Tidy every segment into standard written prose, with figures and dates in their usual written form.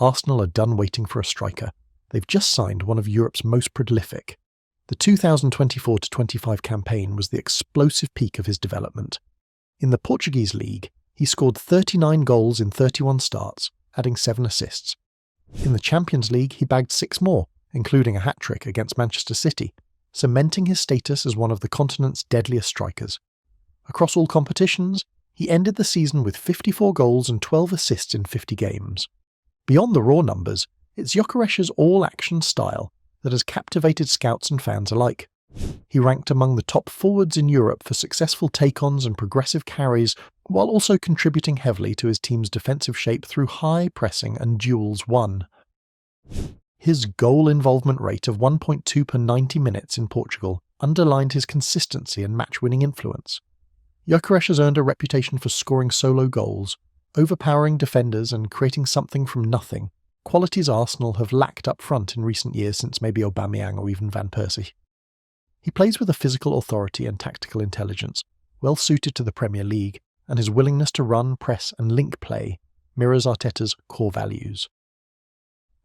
Arsenal are done waiting for a striker. They've just signed one of Europe's most prolific. The 2024-25 campaign was the explosive peak of his development. In the Portuguese league, he scored 39 goals in 31 starts, adding 7 assists. In the Champions League, he bagged 6 more, including a hat-trick against Manchester City, cementing his status as one of the continent's deadliest strikers. Across all competitions, he ended the season with 54 goals and 12 assists in 50 games. Beyond the raw numbers, it's Gyökeres' all-action style that has captivated scouts and fans alike. He ranked among the top forwards in Europe for successful take-ons and progressive carries, while also contributing heavily to his team's defensive shape through high pressing and duels won. His goal involvement rate of 1.2 per 90 minutes in Portugal underlined his consistency and match-winning influence. Gyökeres has earned a reputation for scoring solo goals, overpowering defenders and creating something from nothing, qualities Arsenal have lacked up front in recent years since maybe Aubameyang or even Van Persie. He plays with a physical authority and tactical intelligence, well suited to the Premier League, and his willingness to run, press and link play mirrors Arteta's core values.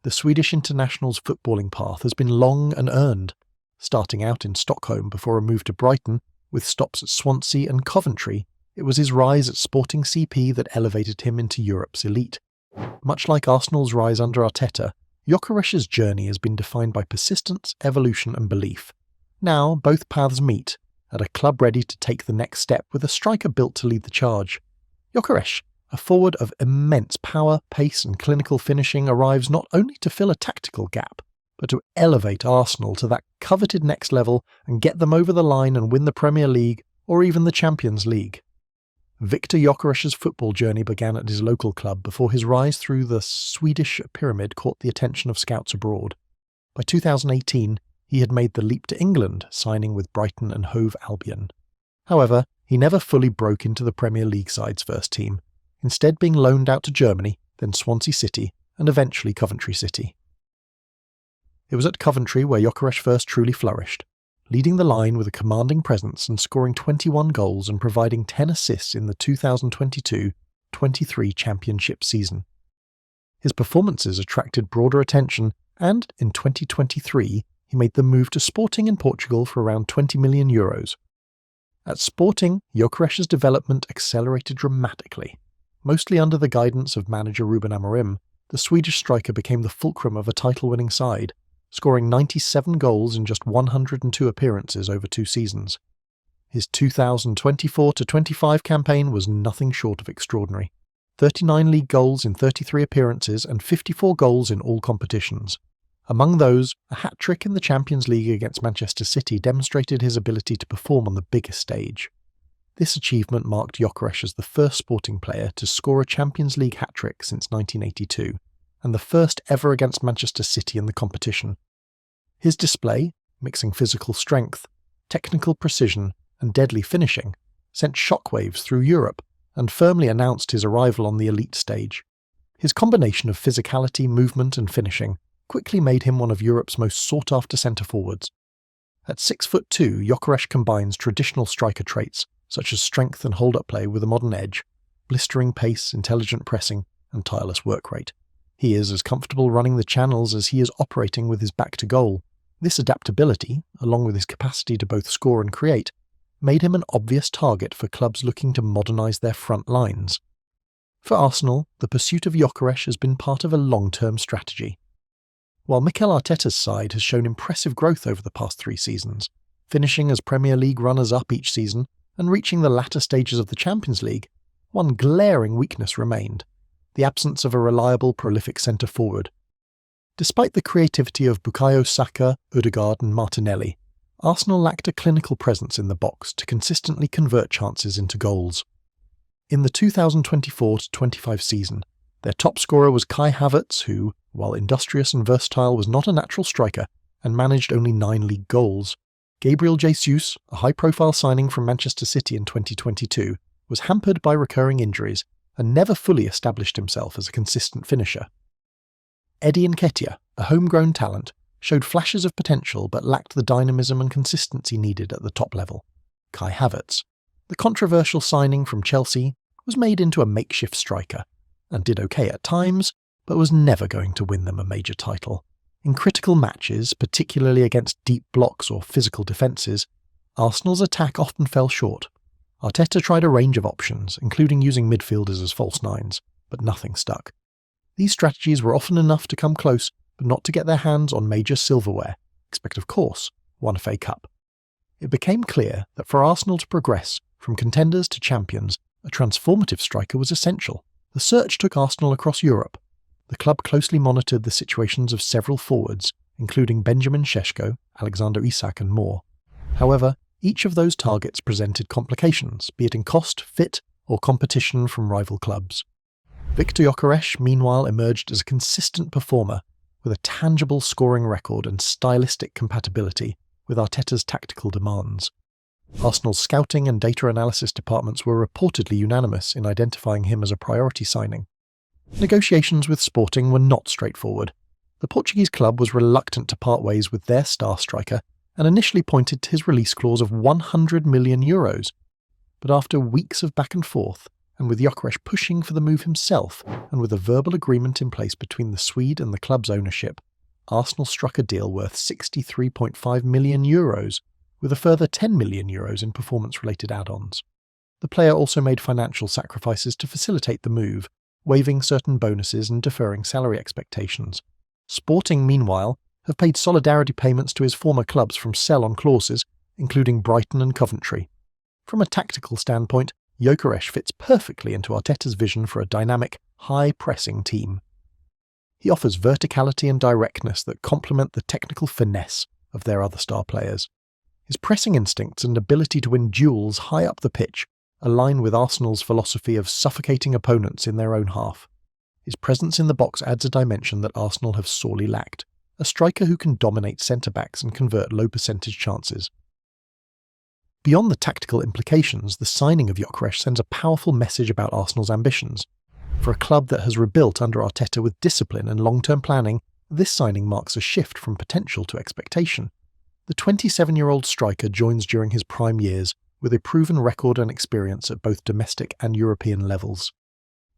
The Swedish international's footballing path has been long and earned, starting out in Stockholm before a move to Brighton, with stops at Swansea and Coventry. It was his rise at Sporting CP that elevated him into Europe's elite. Much like Arsenal's rise under Arteta, Gyökeres' journey has been defined by persistence, evolution and belief. Now, both paths meet, at a club ready to take the next step with a striker built to lead the charge. Gyökeres, a forward of immense power, pace and clinical finishing, arrives not only to fill a tactical gap, but to elevate Arsenal to that coveted next level and get them over the line and win the Premier League or even the Champions League. Viktor Gyökeres' football journey began at his local club before his rise through the Swedish pyramid caught the attention of scouts abroad. By 2018, he had made the leap to England, signing with Brighton and Hove Albion. However, he never fully broke into the Premier League side's first team, instead being loaned out to Germany, then Swansea City, and eventually Coventry City. It was at Coventry where Gyökeres first truly flourished, leading the line with a commanding presence and scoring 21 goals and providing 10 assists in the 2022-23 championship season. His performances attracted broader attention and, in 2023, he made the move to Sporting in Portugal for around €20 million. At Sporting, Gyökeres' development accelerated dramatically. Mostly under the guidance of manager Ruben Amorim, the Swedish striker became the fulcrum of a title-winning side, scoring 97 goals in just 102 appearances over 2 seasons. His 2024-25 campaign was nothing short of extraordinary. 39 league goals in 33 appearances and 54 goals in all competitions. Among those, a hat-trick in the Champions League against Manchester City demonstrated his ability to perform on the biggest stage. This achievement marked Gyökeres as the first Sporting player to score a Champions League hat-trick since 1982, and the first ever against Manchester City in the competition. His display, mixing physical strength, technical precision, and deadly finishing, sent shockwaves through Europe and firmly announced his arrival on the elite stage. His combination of physicality, movement, and finishing quickly made him one of Europe's most sought-after centre-forwards. At 6'2", Gyökeres combines traditional striker traits, such as strength and hold-up play with a modern edge, blistering pace, intelligent pressing, and tireless work rate. He is as comfortable running the channels as he is operating with his back to goal. This adaptability, along with his capacity to both score and create, made him an obvious target for clubs looking to modernise their front lines. For Arsenal, the pursuit of Gyökeres has been part of a long-term strategy. While Mikel Arteta's side has shown impressive growth over the past 3 seasons, finishing as Premier League runners-up each season and reaching the latter stages of the Champions League, one glaring weakness remained: the absence of a reliable, prolific centre-forward. Despite the creativity of Bukayo Saka, Ødegaard and Martinelli, Arsenal lacked a clinical presence in the box to consistently convert chances into goals. In the 2024-25 season, their top scorer was Kai Havertz, who, while industrious and versatile, was not a natural striker and managed only 9 league goals. Gabriel Jesus, a high-profile signing from Manchester City in 2022, was hampered by recurring injuries and never fully established himself as a consistent finisher. Eddie Nketiah, a homegrown talent, showed flashes of potential but lacked the dynamism and consistency needed at the top level. Kai Havertz, the controversial signing from Chelsea, was made into a makeshift striker, and did okay at times, but was never going to win them a major title. In critical matches, particularly against deep blocks or physical defences, Arsenal's attack often fell short. Arteta tried a range of options, including using midfielders as false nines, but nothing stuck. These strategies were often enough to come close, but not to get their hands on major silverware, expect of course, one FA Cup. It became clear that for Arsenal to progress from contenders to champions, a transformative striker was essential. The search took Arsenal across Europe. The club closely monitored the situations of several forwards, including Benjamin Šeško, Alexander Isak and more. However, each of those targets presented complications, be it in cost, fit, or competition from rival clubs. Viktor Gyökeres, meanwhile, emerged as a consistent performer, with a tangible scoring record and stylistic compatibility with Arteta's tactical demands. Arsenal's scouting and data analysis departments were reportedly unanimous in identifying him as a priority signing. Negotiations with Sporting were not straightforward. The Portuguese club was reluctant to part ways with their star striker and initially pointed to his release clause of €100 million. But after weeks of back and forth, and with Gyökeres pushing for the move himself, and with a verbal agreement in place between the Swede and the club's ownership, Arsenal struck a deal worth €63.5 million, with a further €10 million in performance-related add-ons. The player also made financial sacrifices to facilitate the move, waiving certain bonuses and deferring salary expectations. Sporting, meanwhile, have paid solidarity payments to his former clubs from sell-on clauses, including Brighton and Coventry. From a tactical standpoint, Gyökeres fits perfectly into Arteta's vision for a dynamic, high-pressing team. He offers verticality and directness that complement the technical finesse of their other star players. His pressing instincts and ability to win duels high up the pitch align with Arsenal's philosophy of suffocating opponents in their own half. His presence in the box adds a dimension that Arsenal have sorely lacked, a striker who can dominate centre-backs and convert low-percentage chances. Beyond the tactical implications, the signing of Gyökeres sends a powerful message about Arsenal's ambitions. For a club that has rebuilt under Arteta with discipline and long-term planning, this signing marks a shift from potential to expectation. The 27-year-old striker joins during his prime years, with a proven record and experience at both domestic and European levels.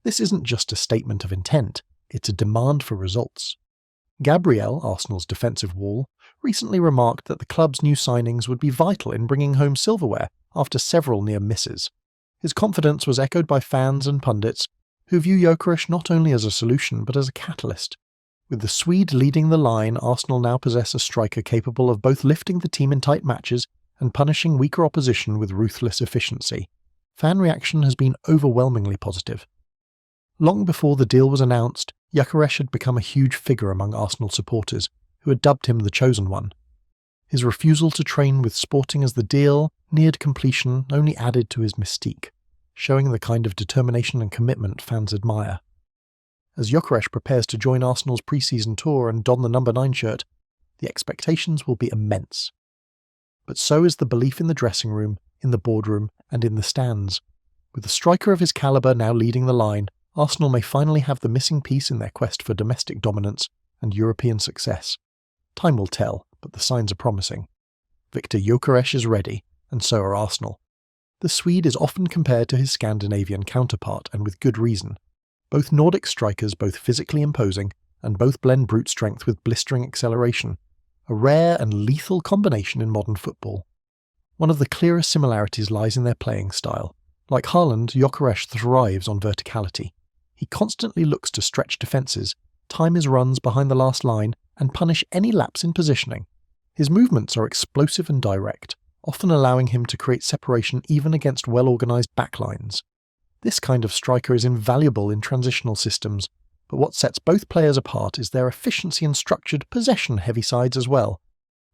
This isn't just a statement of intent, it's a demand for results. Gabriel, Arsenal's defensive wall, recently remarked that the club's new signings would be vital in bringing home silverware after several near misses. His confidence was echoed by fans and pundits, who view Gyökeres not only as a solution but as a catalyst. With the Swede leading the line, Arsenal now possess a striker capable of both lifting the team in tight matches and punishing weaker opposition with ruthless efficiency. Fan reaction has been overwhelmingly positive. Long before the deal was announced, Gyökeres had become a huge figure among Arsenal supporters, who had dubbed him the chosen one. His refusal to train with Sporting as the deal neared completion only added to his mystique, showing the kind of determination and commitment fans admire. As Gyökeres prepares to join Arsenal's pre-season tour and don the number 9 shirt, the expectations will be immense. But so is the belief in the dressing room, in the boardroom, and in the stands. With a striker of his calibre now leading the line, Arsenal may finally have the missing piece in their quest for domestic dominance and European success. Time will tell, but the signs are promising. Viktor Gyökeres is ready, and so are Arsenal. The Swede is often compared to his Scandinavian counterpart, and with good reason. Both Nordic strikers, both physically imposing, and both blend brute strength with blistering acceleration, a rare and lethal combination in modern football. One of the clearest similarities lies in their playing style. Like Haaland, Gyökeres thrives on verticality. He constantly looks to stretch defences, time his runs behind the last line, and punish any lapse in positioning. His movements are explosive and direct, often allowing him to create separation even against well-organised backlines. This kind of striker is invaluable in transitional systems, but what sets both players apart is their efficiency and structured, possession-heavy sides as well.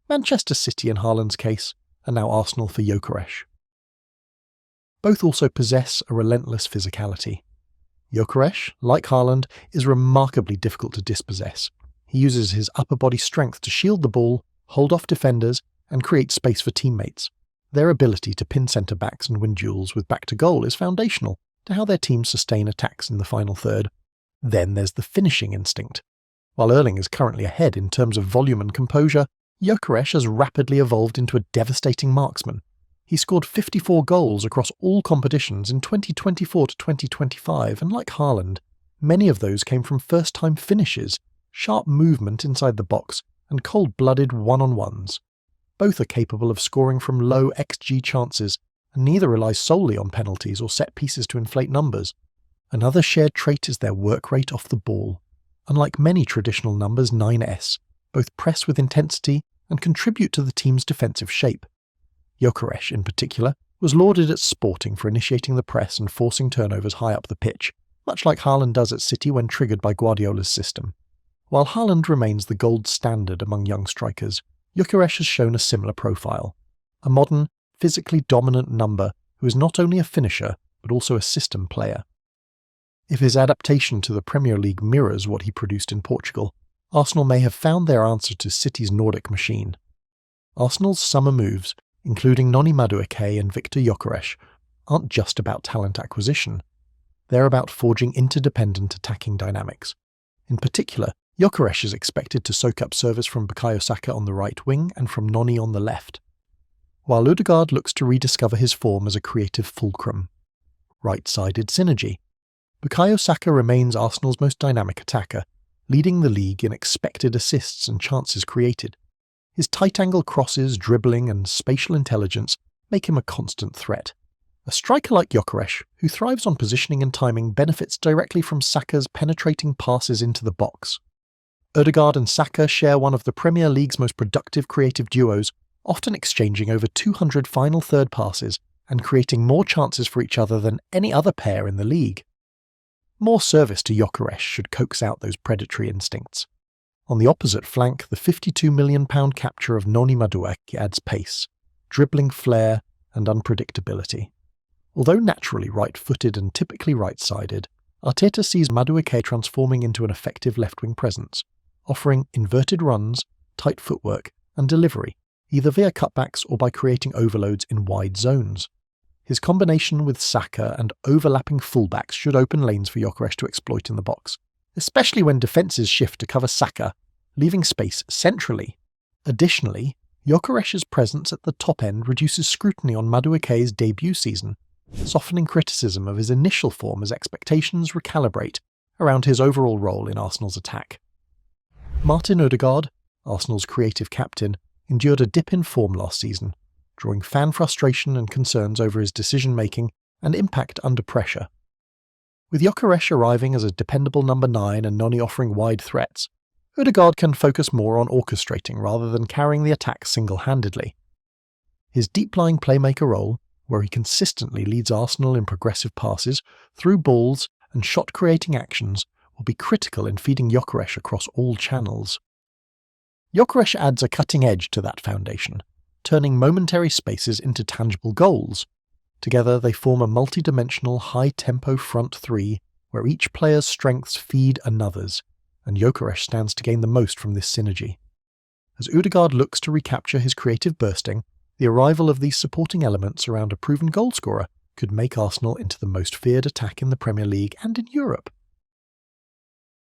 Manchester City in Haaland's case, and now Arsenal for Gyökeres. Both also possess a relentless physicality. Gyökeres, like Haaland, is remarkably difficult to dispossess. He uses his upper body strength to shield the ball, hold off defenders, and create space for teammates. Their ability to pin centre-backs and win duels with back-to-goal is foundational to how their teams sustain attacks in the final third. Then there's the finishing instinct. While Erling is currently ahead in terms of volume and composure, Gyökeres has rapidly evolved into a devastating marksman. He scored 54 goals across all competitions in 2024 to 2025, and like Haaland, Many of those came from first-time finishes, sharp movement inside the box, and cold-blooded one-on-ones. Both are capable of scoring from low XG chances, and neither relies solely on penalties or set pieces to inflate numbers. Another shared trait is their work rate off the ball. Unlike many traditional numbers 9s, both press with intensity and contribute to the team's defensive shape. Gyökeres, in particular, was lauded at Sporting for initiating the press and forcing turnovers high up the pitch, much like Haaland does at City when triggered by Guardiola's system. While Haaland remains the gold standard among young strikers, Gyökeres has shown a similar profile. A modern, physically dominant number who is not only a finisher, but also a system player. If his adaptation to the Premier League mirrors what he produced in Portugal, Arsenal may have found their answer to City's Nordic machine. Arsenal's summer moves, including Noni Madueke and Viktor Gyökeres, aren't just about talent acquisition. They're about forging interdependent attacking dynamics. In particular, Gyökeres is expected to soak up service from Bukayo Saka on the right wing and from Noni on the left, while Ødegaard looks to rediscover his form as a creative fulcrum. Right-sided synergy. Bukayo Saka remains Arsenal's most dynamic attacker, leading the league in expected assists and chances created. His tight-angle crosses, dribbling and spatial intelligence make him a constant threat. A striker like Gyökeres, who thrives on positioning and timing, benefits directly from Saka's penetrating passes into the box. Ødegaard and Saka share one of the Premier League's most productive creative duos, often exchanging over 200 final third passes and creating more chances for each other than any other pair in the league. More service to Gyökeres should coax out those predatory instincts. On the opposite flank, the £52 million capture of Noni Madueke adds pace, dribbling flair, and unpredictability. Although naturally right-footed and typically right-sided, Arteta sees Madueke transforming into an effective left-wing presence, offering inverted runs, tight footwork, and delivery, either via cutbacks or by creating overloads in wide zones. His combination with Saka and overlapping fullbacks should open lanes for Gyökeres to exploit in the box, especially when defences shift to cover Saka, leaving space centrally. Additionally, Gyökeres' presence at the top end reduces scrutiny on Madueke's debut season, softening criticism of his initial form as expectations recalibrate around his overall role in Arsenal's attack. Martin Ødegaard, Arsenal's creative captain, endured a dip in form last season, drawing fan frustration and concerns over his decision-making and impact under pressure. With Gyökeres arriving as a dependable number 9 and Noni offering wide threats, Ødegaard can focus more on orchestrating rather than carrying the attack single-handedly. His deep-lying playmaker role, where he consistently leads Arsenal in progressive passes, through balls and shot-creating actions, will be critical in feeding Gyökeres across all channels. Gyökeres adds a cutting edge to that foundation, turning momentary spaces into tangible goals. Together they form a multi-dimensional high-tempo front three where each player's strengths feed another's, and Gyökeres stands to gain the most from this synergy. As Ødegaard looks to recapture his creative bursting, the arrival of these supporting elements around a proven goalscorer could make Arsenal into the most feared attack in the Premier League and in Europe.